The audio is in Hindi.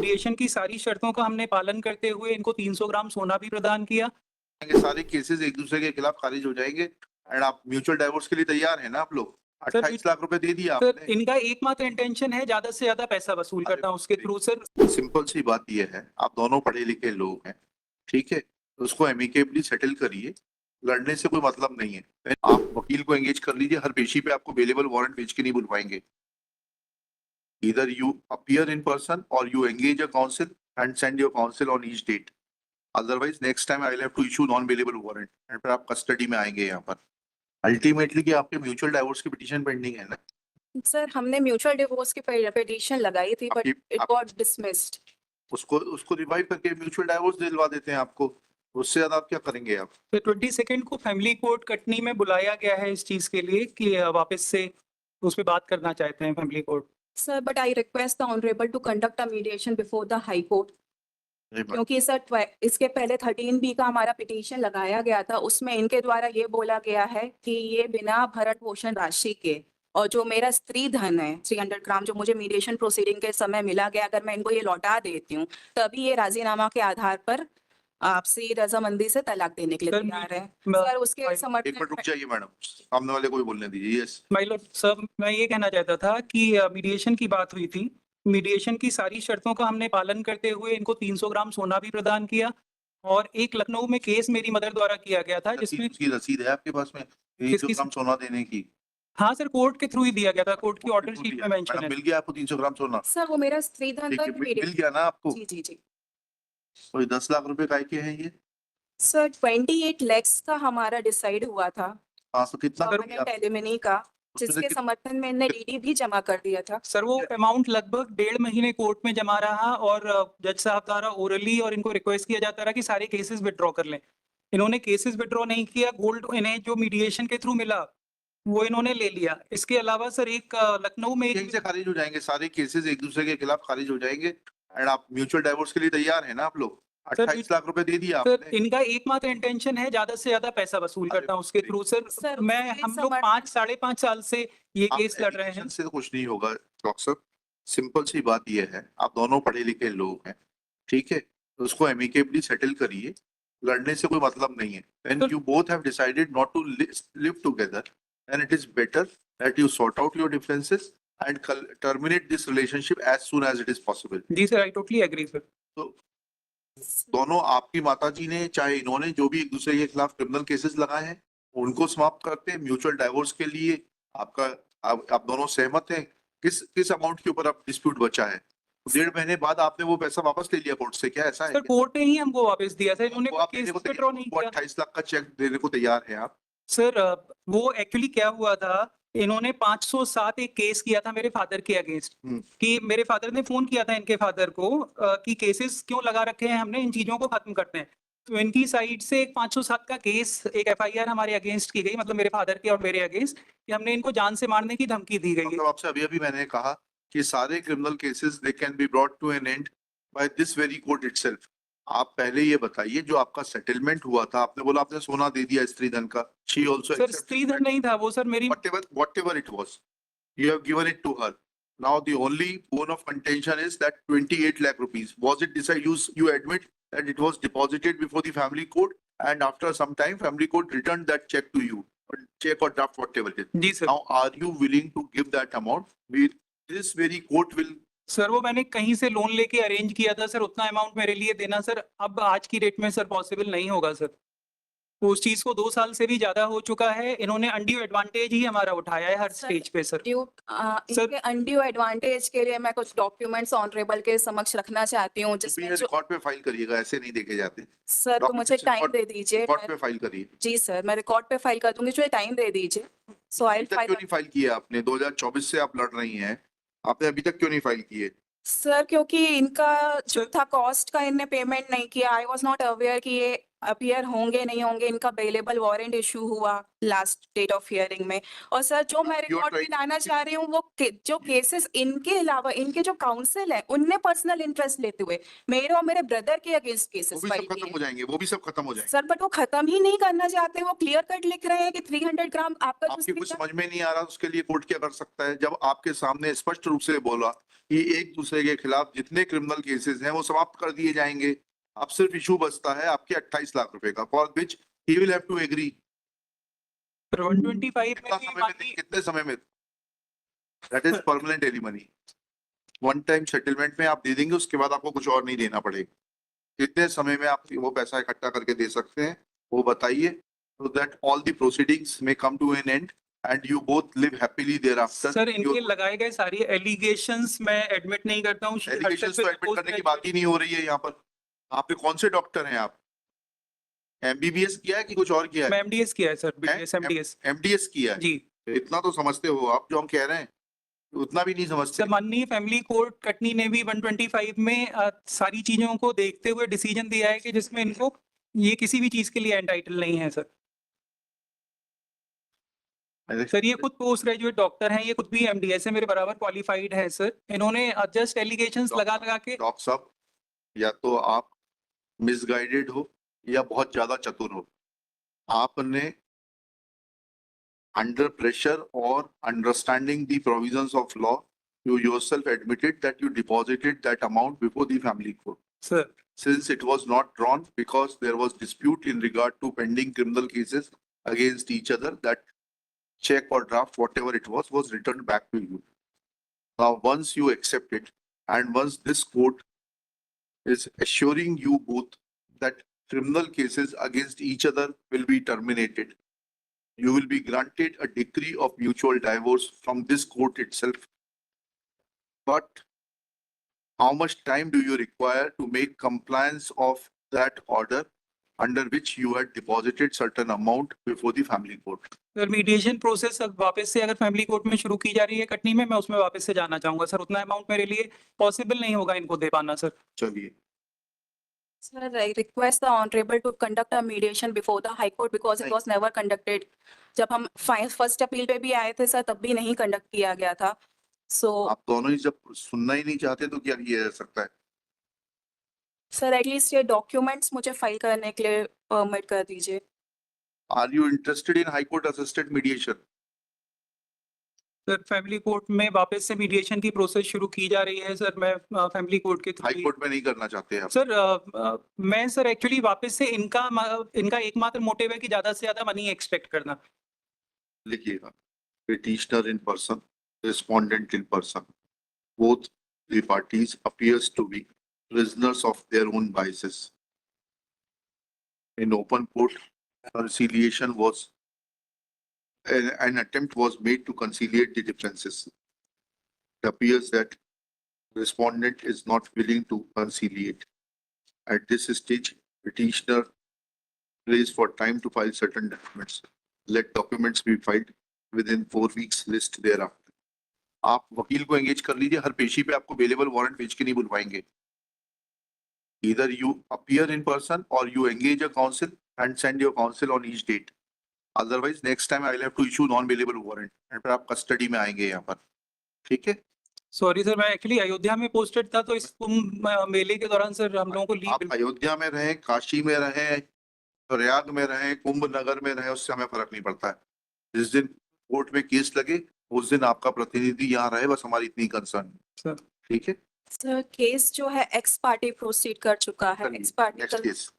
मीडिएशन की सारी शर्तों का हमने पालन करते हुए इनको 300 ग्राम सोना भी प्रदान किया। ये सारे केसेस एक दूसरे के खिलाफ खारिज हो जाएंगे एंड आप म्यूचुअल डाइवोर्स के लिए तैयार हैं ना आप लोग? सर 28 लाख रुपए दे दिए सर आपने। इनका एकमात्र इंटेंशन है ज्यादा से ज्यादा पैसा वसूल अरे करना उसके थ्रू सर। सिंपल सी बात ये है, आप दोनों पढ़े लिखे लोग हैं, ठीक है, तो उसको एमिकेबली सेटल करिए, लड़ने से कोई मतलब नहीं है। आप वकील को एंगेज कर लीजिए, हर पेशी पे आपको बेलेबल वारंट भेज के नहीं बुलवाएंगे। Either you appear in person or you engage a counsel and send your counsel on each date. Otherwise, next time I will have to issue non-bailable warrant and फिर आप कस्टडी में आएंगे यहाँ पर। अल्टीमेटली कि आपके म्यूचुअल डाइवोर्स की पिटीशन पेंडिंग है ना? सर हमने म्यूचुअल डिवोर्स की पिटीशन लगाई थी बट इट गॉट डिसमिस्ड। उसको रिवाइव करके म्यूचुअल डाइवोर्स दिलवा देते हैं आपको, उससे ज्यादा आप क्या करेंगे आप? तो 22 को फैमिली कोर्ट कटनी में बुलाया गया है इस चीज के लिए कि वापस से उस पर बात करना चाहते हैं family court. Sir but I request the honourable to conduct a mediation before the high court, क्योंकि सर इसके पहले 13B का हमारा पिटीशन लगाया गया था, उसमें इनके द्वारा ये बोला गया है कि ये बिना भरण पोषण राशि के और जो मेरा स्त्री धन है 300 ग्राम जो मुझे मीडिएशन प्रोसीडिंग के समय मिला गया, अगर मैं इनको ये लौटा देती हूँ तभी ये राजीनामा के आधार पर आपसी रजामंदी से तलाक देने के लिए तैयार है। सर उसके एक मिनट समर्थन रुक जाइए मैडम, सामने वाले को भी बोलने दीजिए। यस माय लॉर्ड सर, मैं ये कहना चाहता था कि मीडिएशन की बात हुई थी, मीडिएशन की सारी शर्तों का हमने पालन करते हुए इनको 300 ग्राम सोना भी प्रदान किया और एक लखनऊ में केस मेरी मदर द्वारा किया गया था जिसमें उसकी रसीद है आपके पास में 300 ग्राम सोना देने की? हाँ सर कोर्ट के थ्रू ही दिया गया था, कोर्ट की ऑर्डर शीट में मेंशन है। मिल गया आपको 300 ग्राम सोना? सर वो मेरा स्त्री धन था मिल गया ना आपको? जी जी जी। तो 10 लाख रुपए काय के हैं ये? सर 28 lakhs का हमारा डिसाइड हुआ था। हाँ तो कितना गवर्नमेंट एलिमनी का, जिसके समर्थन में इन्हें डीडी भी जमा कर दिया था। सर वो अमाउंट लगभग 1.5 महीने कोर्ट में जमा रहा और जज साहब द्वारा ओरली और इनको रिक्वेस्ट किया जाता रहा कि सारे केसेस विड्रॉ कर लें। इन्होंने केसेस विड्रॉ नहीं किया, गोल्ड इन्हें जो मीडिएशन के थ्रू मिला वो इन्होंने ले लिया। इसके अलावा सर एक लखनऊ में यहीं से खारिज हो जाएंगे सारे केसेस, एक दूसरे के खिलाफ खारिज हो जाएंगे एंड आप म्यूचुअल डाइवोर्स के लिए तैयार हैं ना आप लोग? 28 लाख रुपए दे दिए सर आपने। इनका एकमात्र इंटेंशन है ज्यादा से ज्यादा पैसा वसूल करना उसके थ्रू सर। मैं हम लोग 5-5.5 साल से ये केस लड़ रहे हैं। से तो कुछ नहीं होगा डॉक्टर साहब, सिंपल सी बात ये है, आप दोनों पढ़े लिखे लोग हैं, ठीक है, तो उसको एमिकेबली सेटल करिए, लड़ने से कोई मतलब नहीं है। When you both have decided not to live together, then it is better that you sort out your differences and terminate this relationship as soon as it is possible. जी sir, I totally agree sir. तो दोनों आपकी माताजी ने चाहे इन्होंने जो भी एक दूसरे के खिलाफ क्रिमिनल केसेस लगाए हैं उनको समाप्त करते हैं। म्यूचुअल डाइवोर्स के लिए आपका आप दोनों सहमत हैं? किस अमाउंट के ऊपर आप डिस्प्यूट बचा है? 1.5 महीने बाद आपने वो पैसा वापस ले लिया कोर्ट से, क्या ऐसा है? सर कोर्ट ने ही हमको वापस दिया था, इन्होंने केस विड्रॉ नहीं किया। 28 लाख का चेक देने को तैयार हैं आप? सर वो एक्चुअली क्या हुआ था, इन्होंने 507 एक केस किया था मेरे फादर के अगेंस्ट कि मेरे फादर ने फोन किया था इनके फादर को कि केसेस क्यों लगा रखे हैं हमने, इन चीजों को खत्म करते हैं। तो इनकी साइड से एक 507 का केस, एक FIR हमारे अगेंस्ट की गई, मतलब मेरे फादर के और मेरे अगेंस्ट, कि हमने इनको जान से मारने की धमकी दी गई है। मतलब आपसे अभी मैंने कहा कि सारे criminal cases they can be brought to an end by this very court itself. आप पहले ये बताइए, जो आपका सेटलमेंट हुआ था, आपने बोला आपने सोना दे दिया स्त्री धन का, शी आल्सो सर स्त्री धन नहीं था वो सर, मेरी whatever it was, you have given it to her. Now the only bone of contention is that 28 lakh rupees, was it decided, you admit that it was deposited before the family court and after some time family court returned that check to you, check or draft, whatever it is. जी sir. Now are you willing to give that amount? This very court will. Sir वो मैंने कहीं से लोन लेके अरेंज किया था सर, उतना अमाउंट मेरे लिए देना सर अब आज की डेट में सर पॉसिबल नहीं होगा सर। तो उस चीज को 2 साल से भी ज्यादा हो चुका है, इन्होंने अनड्यू एडवांटेज ही हमारा उठाया है हर स्टेज पे सर। इनके अनड्यू एडवांटेज के लिए मैं कुछ डॉक्यूमेंट्स ऑनरेबल के समक्ष रखना चाहती हूँ, जिसमें रिकॉर्ड पे फाइल करिएगा, ऐसे नहीं देखे जाते सर। तो मुझे टाइम दे दीजिए, रिकॉर्ड पे फाइल करिए। जी सर, मैं रिकॉर्ड पे फाइल कर दूंगी, मुझे टाइम दे दीजिए। सो आई क्यों नहीं फाइल किया आपने? 2024 से आप लड़ रही हैं, आपने अभी तक क्यों नहीं फाइल किए? सर क्योंकि इनका जो था कॉस्ट का इनने पेमेंट नहीं किया। आई वाज नॉट अवेयर कि ये अपीयर होंगे नहीं होंगे, इनका अवेलेबल वारंट इशू हुआ लास्ट डेट ऑफ हियरिंग में। और सर जो मैं You are रिकॉर्ड में trying- लाना चाह रही हूँ वो जो केसेस इनके अलावा इनके जो काउंसिल है उनने पर्सनल इंटरेस्ट लेते हुए मेरे और मेरे ब्रदर के अगेंस्ट वो केसेस भी फाइल सब खत्म किए। हो जाएंगे, वो भी सब खत्म हो जाएंगे। सर बट वो खत्म ही नहीं करना चाहते, वो क्लियर कट लिख रहे हैं कि 300 ग्राम आपका जो आपके कुछ speaker- समझ में नहीं आ रहा, उसके लिए कोर्ट क्या कर सकता है? जब आपके सामने स्पष्ट रूप से बोला कि एक दूसरे के खिलाफ जितने क्रिमिनल केसेस हैं वो समाप्त कर दिए जाएंगे, अब सिर्फ इशू बचता है आपके 28 लाख रुपए का, for which he will have to agree. पर 125 कितना में भी समय में, माननीय कितने समय में? That is permanent alimony. One time settlement में आप दे देंगे, उसके बाद आपको कुछ और नहीं देना पड़ेगा। कितने समय में आप वो पैसा इकट्ठा करके दे सकते हैं वो बताइए, so that all the proceedings may come to an end and you both live happily thereafter. Sir इनके लगाए गए सारी एलिगेशंस मैं एडमिट नहीं करता हूँ। एलिगेशंस तो एडमिट करने की बात ही नहीं हो रही है यहाँ पर। आपके कौन से डॉक्टर हैं आप? एमबीबीएस किया है कि कुछ और किया मैं है? एमडीएस किया है सर, बीडीएस एमडीएस एमडीएस किया है? जी। इतना तो समझते हो आप, जो हम कह रहे हैं उतना भी नहीं समझते। सर माननीय फैमिली कोर्ट कटनी ने भी 125 में सारी चीजों को देखते हुए डिसीजन दिया है कि जिसमें इनको ये किसी भी चीज के लिए एंटाइटल नहीं है सर। सर ये खुद पोस्ट ग्रेजुएट डॉक्टर हैं, ये खुद भी एमडीएस है, मेरे बराबर क्वालिफाइड है सर। इन्होंने जस्ट एलिगेशंस लगा लगा के डॉक्टर साहब, या तो आप मिसगाइडेड हो या बहुत ज्यादा चतुर हो। आपने under pressure or understanding the provisions of law, you yourself admitted that you deposited that amount before the family court. Sir Since it was not drawn because there was dispute in regard to pending criminal cases against each other, that check or draft, whatever it was returned back to you. Now, once you accept it, and once this court is assuring you both that criminal cases against each other will be terminated, you will be granted a decree of mutual divorce from this court itself. But how much time do you require to make compliance of that order under which you had deposited certain amount before the family court? Sir mediation process अब वापस से अगर फैमिली कोर्ट में शुरू की जा रही है कटनी में, मैं उसमें वापस से जाना चाहूंगा सर। उतना अमाउंट मेरे लिए पॉसिबल नहीं होगा इनको दे पाना सर। चलिए, Sir, I request the honorable to conduct a mediation before the High Court because it नहीं। was never conducted. जब हम फर्स्ट अपील पे भी आए थे सर तब भी नहीं कंडक्ट किया गया था। So आप दोनों ही जब सुनना ही नहीं चाहते तो क्या किया जा सकता है? सर एटलीस्ट ये डॉक्यूमेंट्स मुझे फाइल करने के लिए परमिट कर दीजिए। Are you interested in High Court assisted mediation? Sir family court में वापस से मीडिएशन की प्रोसेस शुरू की जा रही है सर। मैं फैमिली कोर्ट के हाई थ्रू कोर्ट में नहीं करना चाहते आप? सर मैं सर एक्चुअली वापस से इनका एकमात्र मोटिव है कि ज्यादा से ज्यादा मनी एक्सपेक्ट करना। लिखिएगा, petitioner in person, respondent in person. Both the parties appears to be prisoners of their own biases. In open court, conciliation was an attempt was made to conciliate the differences. It appears that respondent is not willing to conciliate. At this stage, petitioner prays for time to file certain documents. Let documents be filed within 4 weeks list thereafter. आप वकील को एंगेज कर लीजिए, हर पेशी पे आपको अवेलेबल वारंट भेज के नहीं बुलवाएंगे। Either you appear in person or you engage a counsel and send your counsel on each date. Otherwise, next time I will have to issue non-bailable warrant and फिर आप कस्टडी में आएंगे यहाँ पर, ठीक है? सॉरी सर, मैं एक्चुअली अयोध्या में पोस्टेड था तो इस कुंभ मेले के दौरान सर हम लोगों को आप लीव। अयोध्या में रहें, काशी में रहें, प्रयाग में रहें, कुंभ नगर में रहें, उससे हमें फर्क नहीं पड़ता है। जिस दिन कोर्ट में केस लगे उस दिन आपका प्रतिनिधि यहाँ रहे, बस हमारी इतनी कंसर्न है, सर ठीक है? सर केस जो है एक्स पार्टी प्रोसीड कर चुका है। X party next case